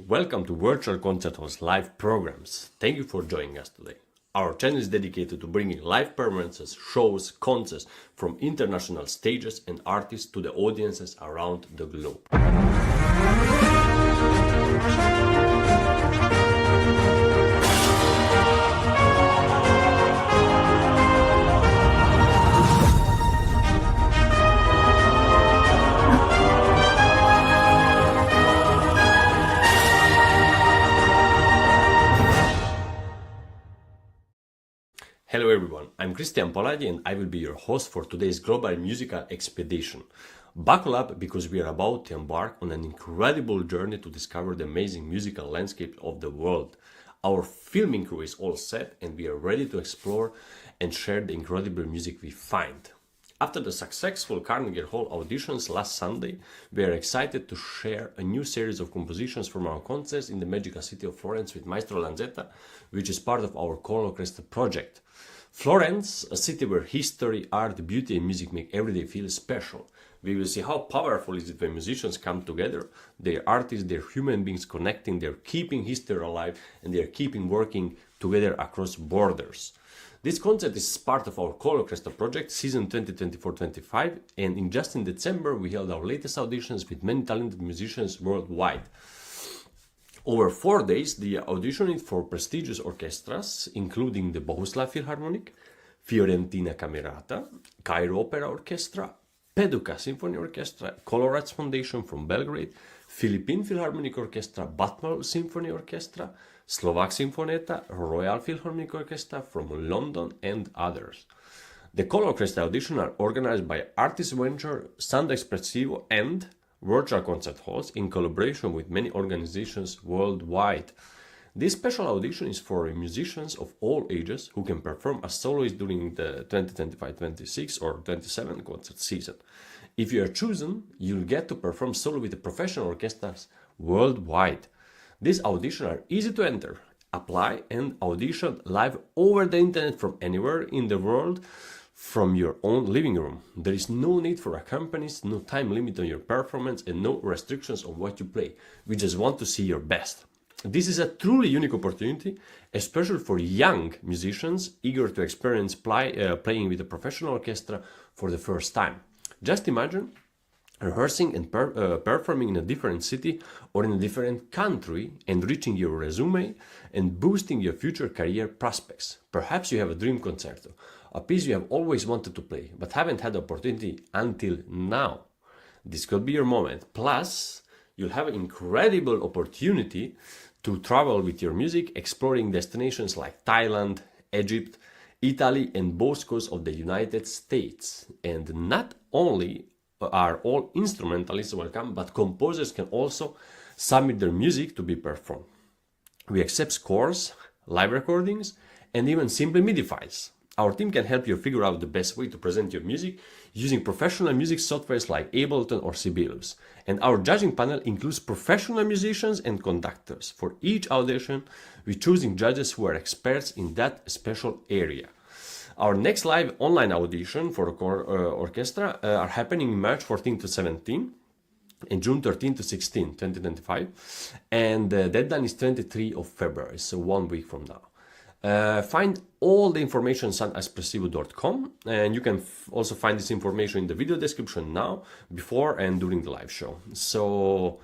Welcome to Virtual Concert Hall's live programs. Thank you for joining us today. Our channel is dedicated to bringing live performances, shows, concerts from international stages and artists to the audiences around the globe. Hello everyone, I'm Cristian Poladi and I will be your host for today's global musical expedition. Buckle up because we are about to embark on an incredible journey to discover the amazing musical landscape of the world. Our filming crew is all set and we are ready to explore and share the incredible music we find. After the successful Carnegie Hall auditions last Sunday, we are excited to share a new series of compositions from our concerts in the magical city of Florence with Maestro Lanzetta, which is part of our colOrchestra project. Florence, a city where history, art, beauty and music make every day feel special. We will see how powerful it is when musicians come together, they're artists, they're human beings connecting, they're keeping history alive and they're keeping working together across borders. This concert is part of our colOrchestra project, season 2024-25, and in December we held our latest auditions with many talented musicians worldwide. Over 4 days, the auditioning for prestigious orchestras, including the Bohuslav Philharmonic, Fiorentina Camerata, Cairo Opera Orchestra, Paducah Symphony Orchestra, colOrchestra Foundation from Belgrade, Philippine Philharmonic Orchestra, Batman Symphony Orchestra, Slovak Sinfonietta, Royal Philharmonic Orchestra from London, and others. The colOrchestra auditions are organized by Artist Venture, Sand Expressivo, and Virtual Concert Halls in collaboration with many organizations worldwide. This special audition is for musicians of all ages who can perform as soloists during the 2025-26 or 27 concert season. If you are chosen, you'll get to perform solo with the professional orchestras worldwide. These auditions are easy to enter, apply and audition live over the internet from anywhere in the world from your own living room. There is no need for accompanist, no time limit on your performance, and no restrictions on what you play. We just want to see your best. This is a truly unique opportunity, especially for young musicians eager to experience playing with a professional orchestra for the first time. Just imagine rehearsing and performing in a different city or in a different country, enriching your resume and boosting your future career prospects. Perhaps you have a dream concerto, a piece you have always wanted to play but haven't had the opportunity until now. This could be your moment. Plus, you'll have an incredible opportunity to travel with your music, exploring destinations like Thailand, Egypt, Italy, and both coasts of the United States. And not only are all instrumentalists welcome, but composers can also submit their music to be performed. We accept scores, live recordings, and even simple MIDI files. Our team can help you figure out the best way to present your music using professional music softwares like Ableton or Sibelius. And our judging panel includes professional musicians and conductors. For each audition, we're choosing judges who are experts in that special area. Our next live online audition for orchestra are happening March 14 to 17 and June 13 to 16, 2025. And the deadline is 23 of February, so 1 week from now. Find all the information on espressivo.com, and you can also find this information in the video description now, before and during the live show. So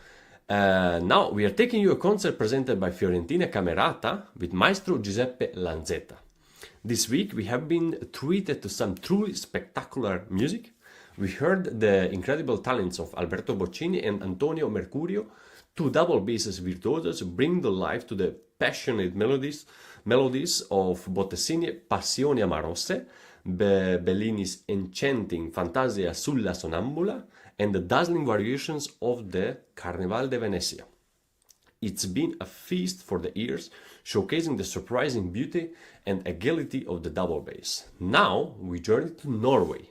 now we are taking you a concert presented by Fiorentina Camerata with Maestro Giuseppe Lanzetta. This week we have been treated to some truly spectacular music. We heard the incredible talents of Alberto Boccini and Antonio Mercurio, two double basses virtuosos, bring the life to the passionate melodies of Bottesini Passioni Amarose, Bellini's enchanting Fantasia sulla Sonambula, and the dazzling variations of the Carnaval de Venezia. It's been a feast for the ears, showcasing the surprising beauty and agility of the double bass. Now we journey to Norway,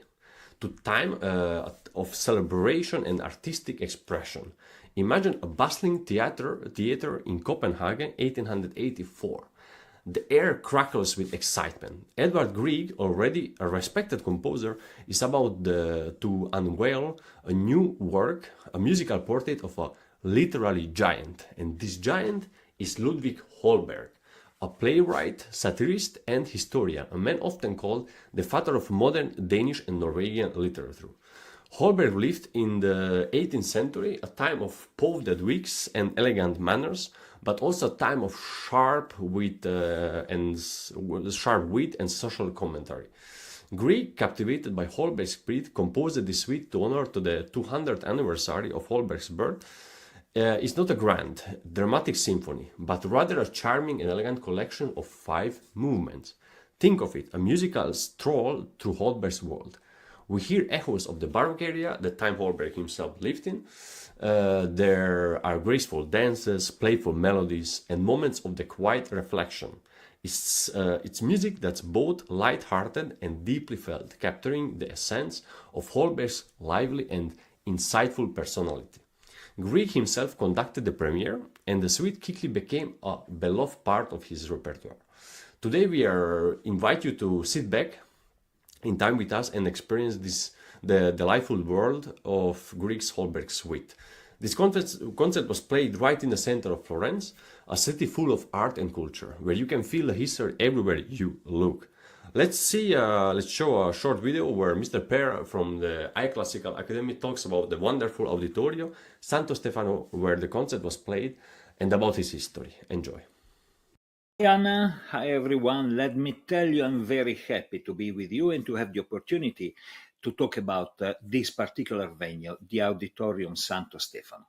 to time of celebration and artistic expression. Imagine a bustling theater in Copenhagen, 1884. The air crackles with excitement. Edvard Grieg, already a respected composer, is about to unveil a new work, a musical portrait of a literary giant. And this giant is Ludvig Holberg, a playwright, satirist, and historian, a man often called the father of modern Danish and Norwegian literature. Holberg lived in the 18th century, a time of powdered wigs and elegant manners, but also a time of sharp wit and social commentary. Grieg, captivated by Holberg's spirit, composed this suite to honor the 200th anniversary of Holberg's birth. It's not a grand, dramatic symphony, but rather a charming and elegant collection of 5 movements. Think of it, a musical stroll through Holberg's world. We hear echoes of the Baroque era, the time Holberg himself lived in. There are graceful dances, playful melodies, and moments of the quiet reflection. It's music that's both light-hearted and deeply felt, capturing the essence of Holberg's lively and insightful personality. Grieg himself conducted the premiere, and the suite quickly became a beloved part of his repertoire. Today we invite you to sit back in time with us and experience the delightful world of Grieg's Holberg suite. This concert was played right in the center of Florence, a city full of art and culture, where you can feel the history everywhere you look. Let's show a short video where Mr. Per from the iClassical Academy talks about the wonderful auditorio Santo Stefano where the concert was played and about his history. Enjoy. Hi Anna, hi everyone. Let me tell you I'm very happy to be with you and to have the opportunity to talk about this particular venue, the Auditorium Santo Stefano.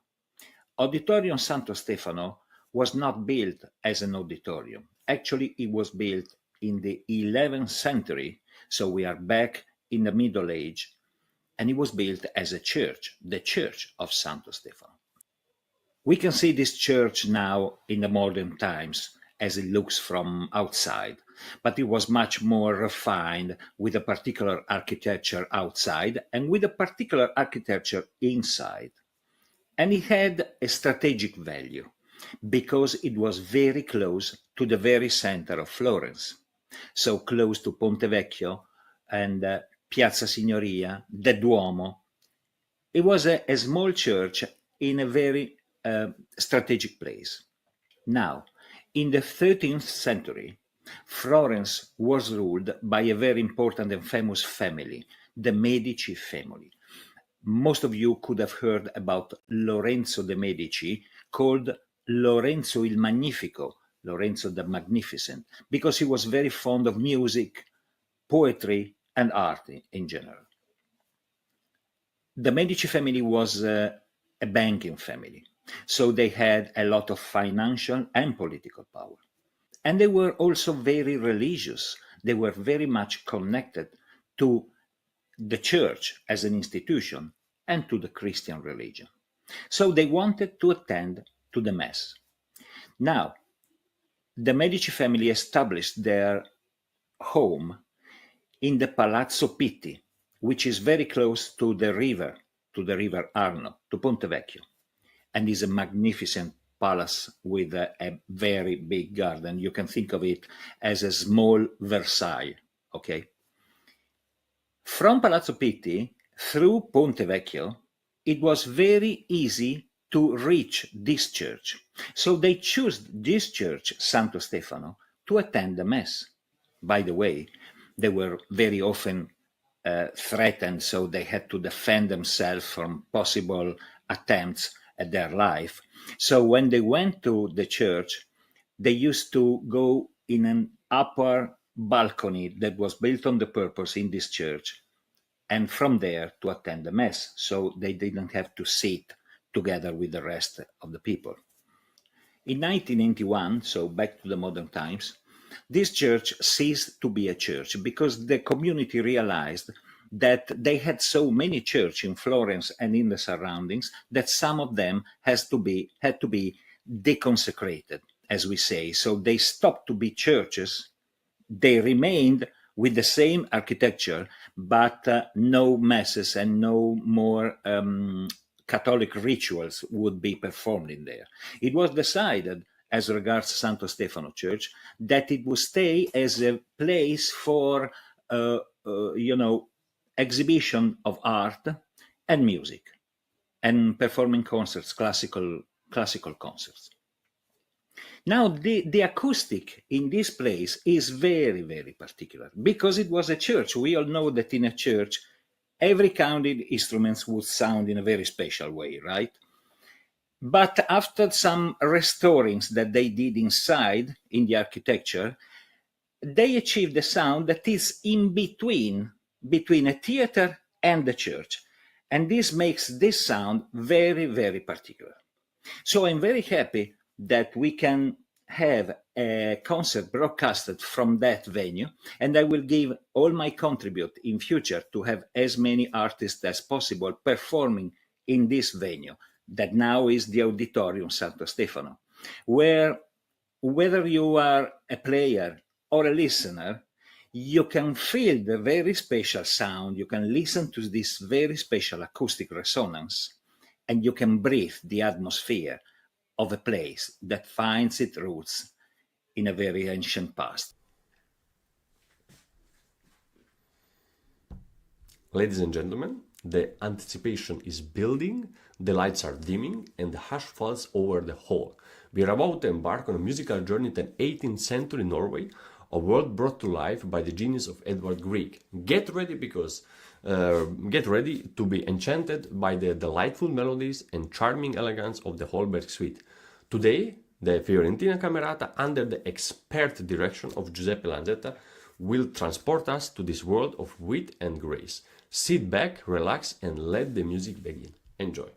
Auditorium Santo Stefano was not built as an auditorium. Actually, it was built in the 11th century, so we are back in the Middle Age, and it was built as a church, the Church of Santo Stefano. We can see this church now in the modern times as it looks from outside, but it was much more refined with a particular architecture outside and with a particular architecture inside. And it had a strategic value because it was very close to the very center of Florence. So close to Ponte Vecchio, and Piazza Signoria, the Duomo. It was a small church in a very strategic place. Now, in the 13th century, Florence was ruled by a very important and famous family, the Medici family. Most of you could have heard about Lorenzo de' Medici, called Lorenzo il Magnifico, Lorenzo the Magnificent, because he was very fond of music, poetry, and art in general. The Medici family was a banking family, so they had a lot of financial and political power. And they were also very religious. They were very much connected to the church as an institution and to the Christian religion. So they wanted to attend to the Mass. Now, the Medici family established their home in the Palazzo Pitti, which is very close to the river Arno, to Ponte Vecchio, and is a magnificent palace with a very big garden. You can think of it as a small Versailles, okay? From Palazzo Pitti through Ponte Vecchio, it was very easy to reach this church. So they chose this church, Santo Stefano, to attend the Mass. By the way, they were very often threatened, so they had to defend themselves from possible attempts at their life. So when they went to the church, they used to go in an upper balcony that was built on the purpose in this church, and from there to attend the Mass, so they didn't have to sit together with the rest of the people. In 1981, so back to the modern times, this church ceased to be a church because the community realized that they had so many churches in Florence and in the surroundings that some of them had to be deconsecrated, as we say. So they stopped to be churches. They remained with the same architecture, but no masses and no more Catholic rituals would be performed in there. It was decided, as regards Santo Stefano Church, that it would stay as a place for, exhibition of art and music, and performing concerts, classical concerts. Now, the acoustic in this place is very, very particular because it was a church. We all know that in a church, every counted instruments would sound in a very special way, right? But after some restorings that they did inside in the architecture, they achieved a sound that is in between a theater and the church. And this makes this sound very, very particular. So I'm very happy that we can have a concert broadcasted from that venue, and I will give all my contribute in future to have as many artists as possible performing in this venue that now is the Auditorium Santo Stefano, where whether you are a player or a listener, you can feel the very special sound, you can listen to this very special acoustic resonance, and you can breathe the atmosphere of a place that finds its roots in a very ancient past. Ladies and gentlemen, the anticipation is building, the lights are dimming, and the hush falls over the hall. We are about to embark on a musical journey to 18th century Norway, a world brought to life by the genius of Edvard Grieg. Get ready to be enchanted by the delightful melodies and charming elegance of the Holbers suite. Today, the Fiorentina Camerata, under the expert direction of Giuseppe Lanzetta, will transport us to this world of wit and grace. Sit back, relax, and let the music begin. Enjoy.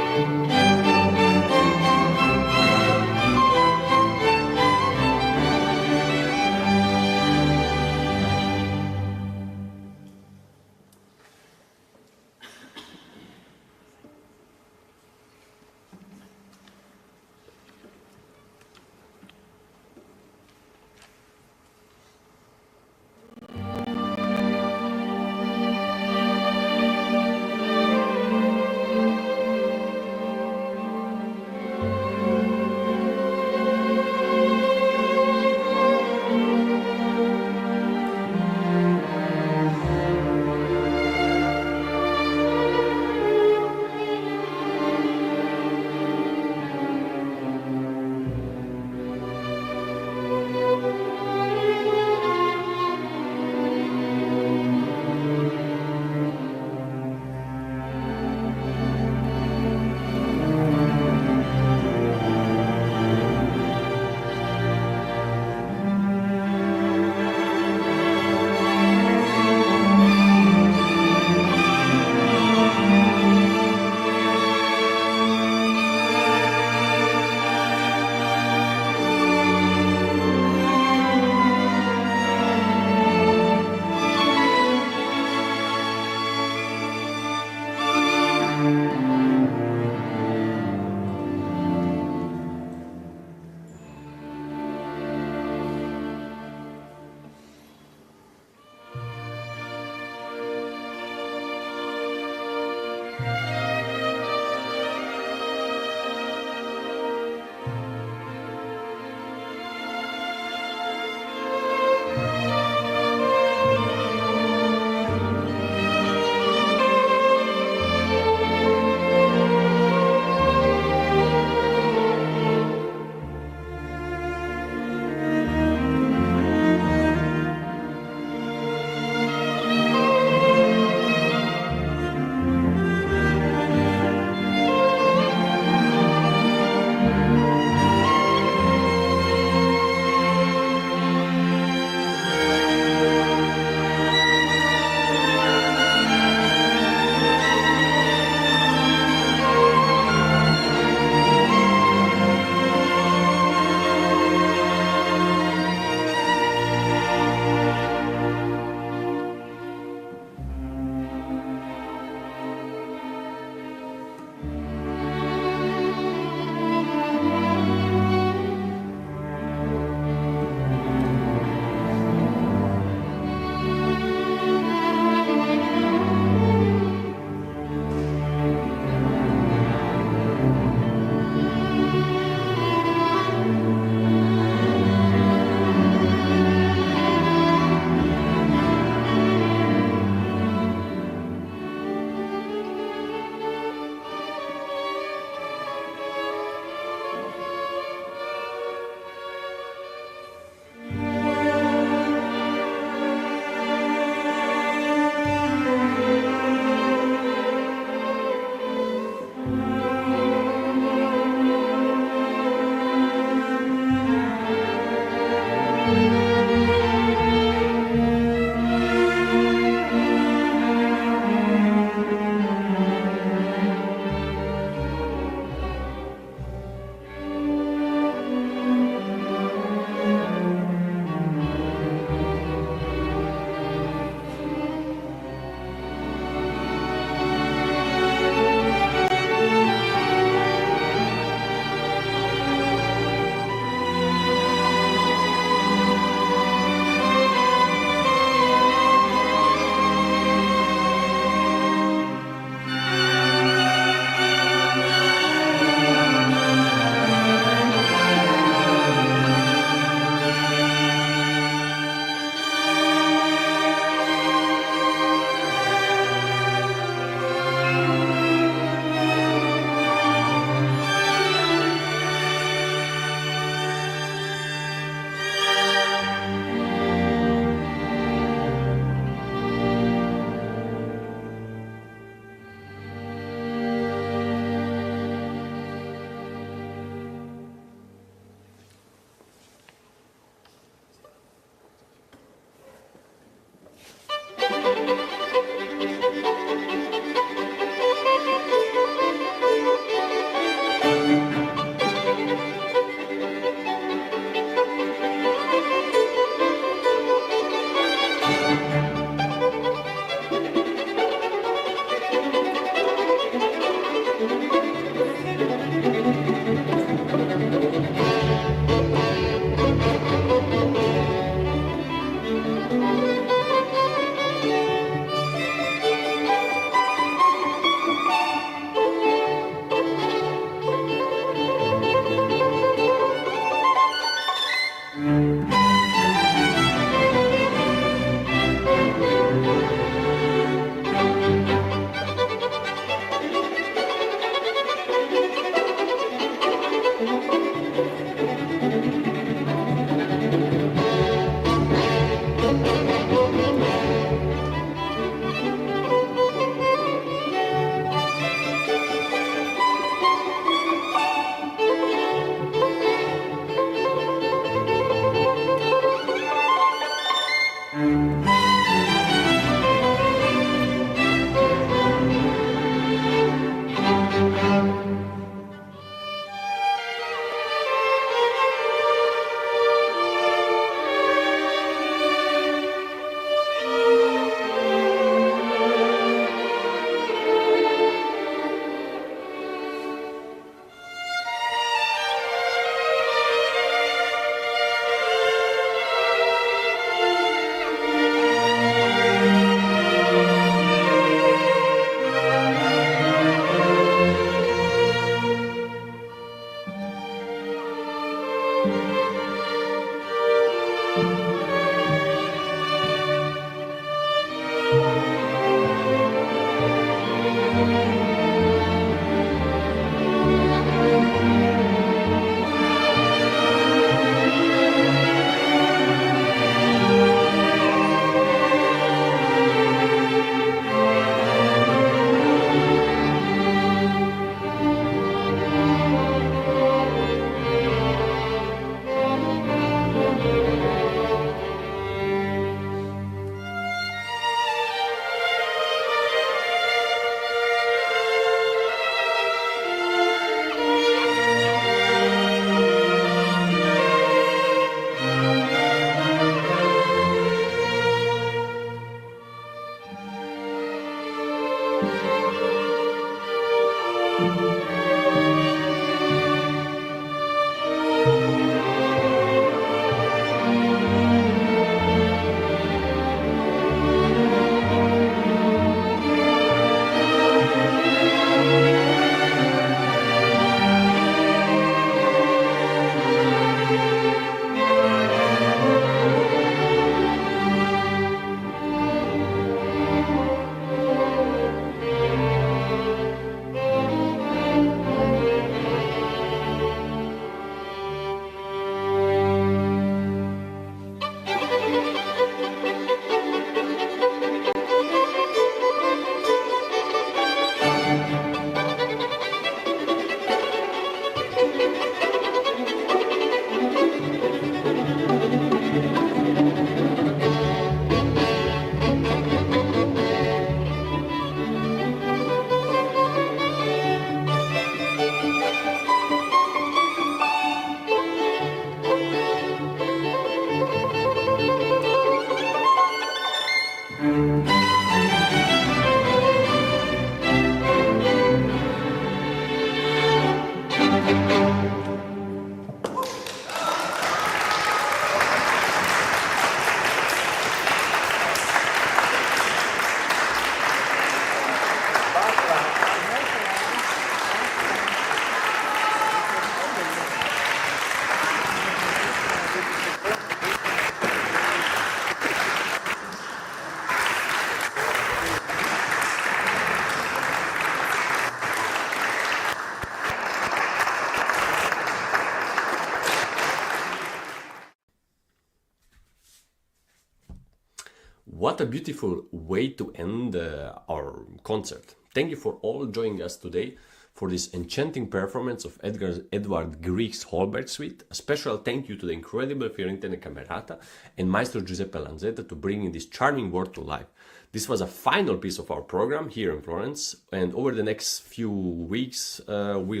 What a beautiful way to end our concert. Thank you for all joining us today for this enchanting performance of Edward Grieg's Holbers suite. A special thank you to the incredible Fiorentine Camerata and Maestro Lanzetta to bring this charming work to life. This was a final piece of our program here in Florence, and over the next few weeks we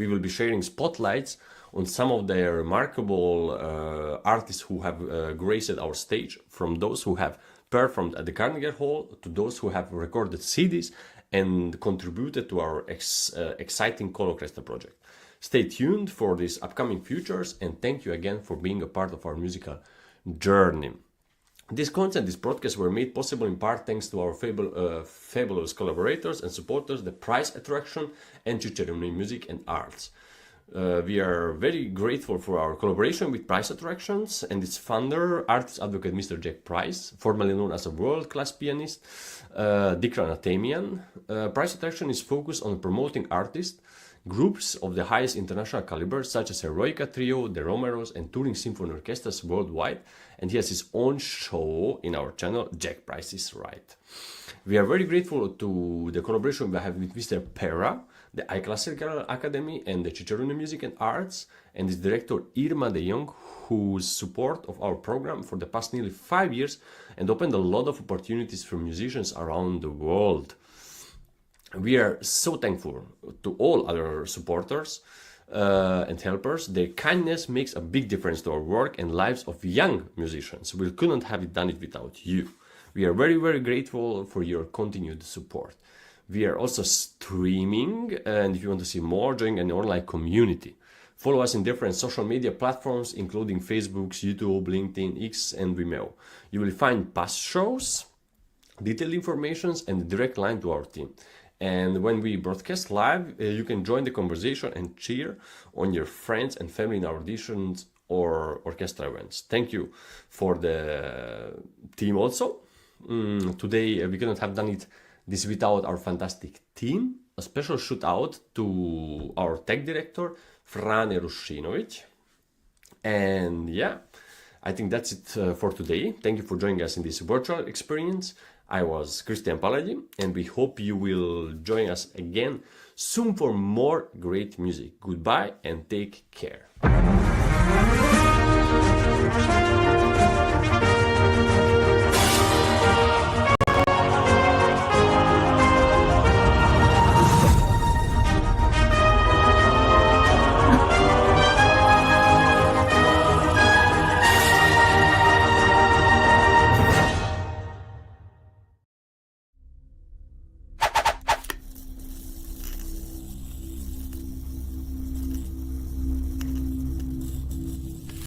will be sharing spotlights on some of the remarkable artists who have graced our stage, from those who have performed at the Carnegie Hall to those who have recorded CDs and contributed to our exciting colOrchestra project. Stay tuned for these upcoming futures, and thank you again for being a part of our musical journey. This content, this broadcast were made possible in part thanks to our fabulous collaborators and supporters, the Prize Attraction and Cicerone Music and Arts. We are very grateful for our collaboration with Prize Attractions and its founder, artist advocate Mr. Jack Price, formerly known as a world-class pianist, Dikran Atemian. Prize Attraction is focused on promoting artists, groups of the highest international caliber, such as Heroica Trio, the Romeros, and touring symphony orchestras worldwide, and he has his own show in our channel, Jack Price is Right. We are very grateful to the collaboration we have with Mr. Pera, the iClassical Academy, and the Cicerone Music and Arts, and its director Irma de Jong, whose support of our program for the past nearly 5 years and opened a lot of opportunities for musicians around the world. We are so thankful to all other supporters and helpers. Their kindness makes a big difference to our work and lives of young musicians. We couldn't have done it without you. We are very, very grateful for your continued support. We are also streaming, and if you want to see more, join an online community. Follow us in different social media platforms, including Facebook, YouTube, LinkedIn, X, and Vimeo. You will find past shows, detailed information, and a direct line to our team. And when we broadcast live, you can join the conversation and cheer on your friends and family in our auditions or orchestra events. Thank you for the team also. Today we couldn't have done this without our fantastic team. A special shout out to our tech director, Frane Rushinovic. And yeah, I think that's it for today. Thank you for joining us in this virtual experience. I was Christian Palagi, and we hope you will join us again soon for more great music. Goodbye and take care.